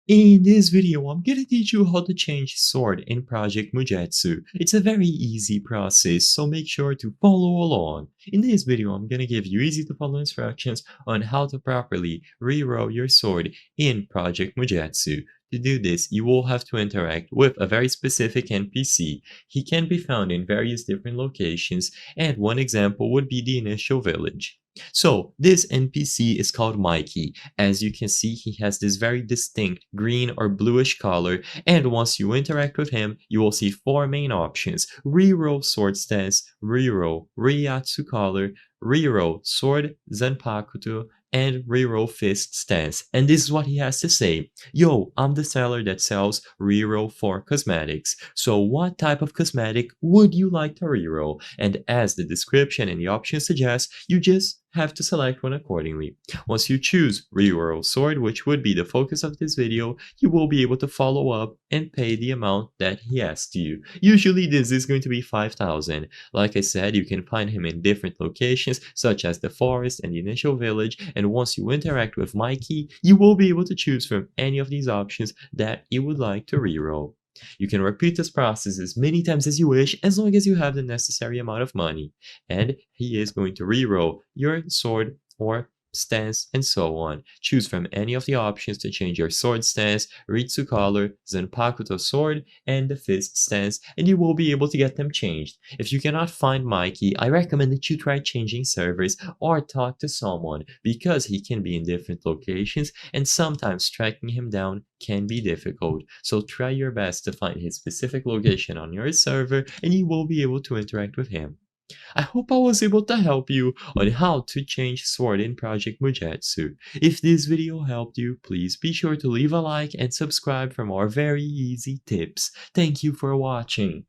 In this video, I'm gonna teach you how to change sword in Project Mujetsu. It's a very easy process, so make sure to follow along. In this video, I'm gonna give you easy to follow instructions on how to properly reroll your sword in Project Mujetsu. To do this, you will have to interact with a very specific NPC. He can be found in various different locations, and one example would be the initial village. So, this NPC is called Mikey. As you can see, he has this very distinct green or bluish color, and once you interact with him, you will see four main options: reroll sword stance, reroll Reiatsu color, reroll sword Zanpakuto, and reroll fist stance. And this is what he has to say. Yo, I'm the seller that sells reroll for cosmetics. So what type of cosmetic would you like to reroll? And as the description and the options suggest, you just have to select one accordingly. Once you choose reroll sword, which would be the focus of this video, you will be able to follow up and pay the amount that he asked you. Usually this is going to be 5,000. Like I said, you can find him in different locations such as the forest and the initial village, and once you interact with Mikey, you will be able to choose from any of these options that you would like to reroll. You can repeat this process as many times as you wish as long as you have the necessary amount of money, and he is going to reroll your sword or stance and so on. Choose from any of the options to change your sword stance, Ritsu color, Zanpakuto sword, and the fist stance, and you will be able to get them changed. If you cannot find Mikey, I recommend that you try changing servers or talk to someone, because he can be in different locations and sometimes tracking him down can be difficult. So try your best to find his specific location on your server and you will be able to interact with him. I hope I was able to help you on how to change sword in Project Mujetsu. If this video helped you, please be sure to leave a like and subscribe for more very easy tips. Thank you for watching.